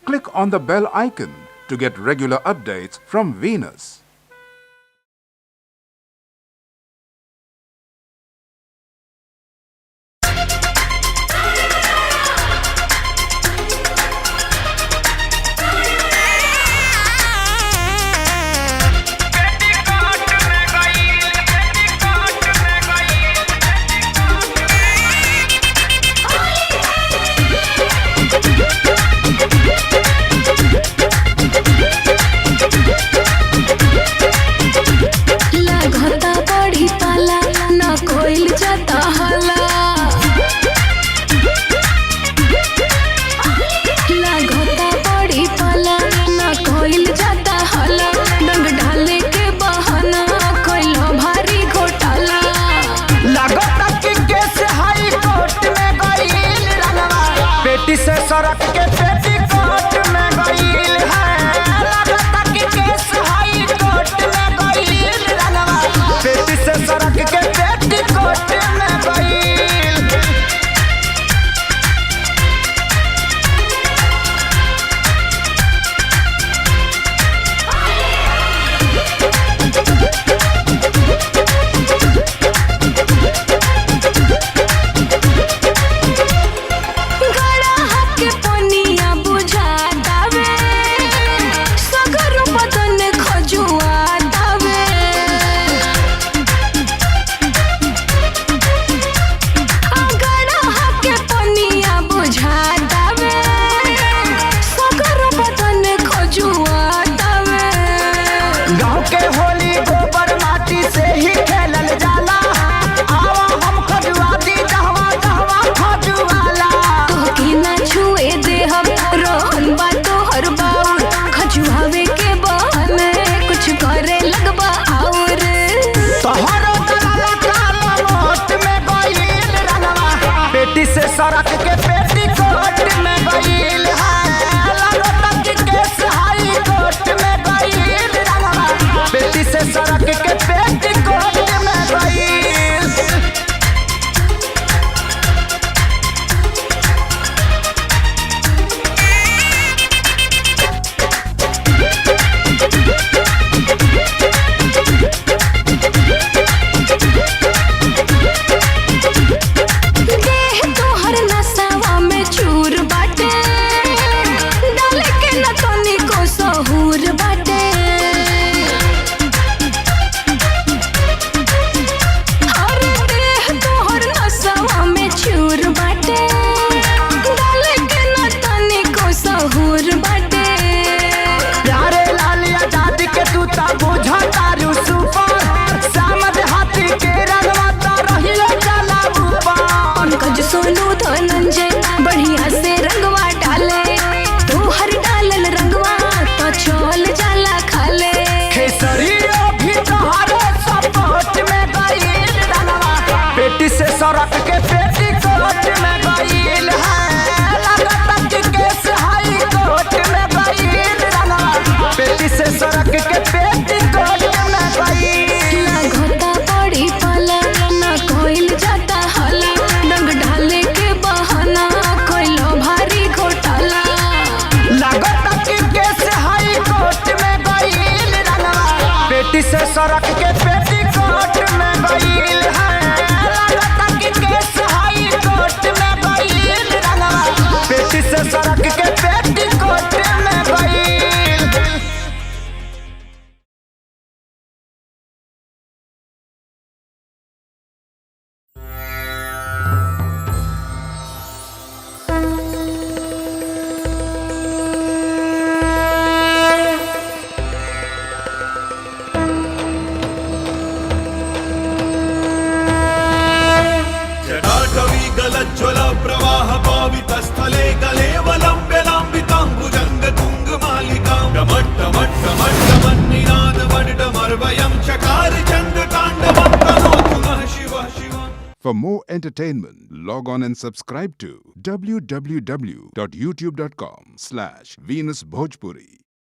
click on the bell icon to get regular updates from Venus. पेटी से सड़क के पेटीकोट में गईल है, लगता कि केस हाई कोर्ट में गईल रनवा। पेटी से सड़क के पेटीकोट में गईल। पेटी से सड़क के पेटीकोट में गईल है, लगता कि केस हाई कोर्ट में गईल रनवा। पेटी से सड़क के पेटीकोट में गईल। बढ़िया से रंगवा डाले, तो हर डालल रंगवा तो चोल जाला खाले। खेसरियो भी तोहरे सपोर्ट में गईल रनवा। पेटी से सड़क के पेटीकोट में गईल है, लगता कि केस हाई कोर्ट में गईल रनवा। पेटी से सड़क के पेटीकोट में गईल। घोटा पड़ी पाला ना कोइल जाता हाला, डंग ढाले के बहाना कोइलो भारी घोटाला। लगता कि केस हाई कोर्ट में गईल रनवा। पेटी से सड़क के पेटीकोट में गईल है, लगता कि केस हाई कोर्ट में गईल रनवा। पेटी से सड़क के पेटीकोट में गईल। ज्वल प्रवाह पावितस्थले कलेवलम्ब्यलाम्बिताम्बुजङ्गतुङ्गमालिकां डमट्टमट्टमट्टमन्निनादमड्डमर्वयं चकार चन्द्रताण्डवं तनोतु नः शिवः Shivam. For more entertainment, log on and subscribe to www.youtube.com/VenusBhojpuri.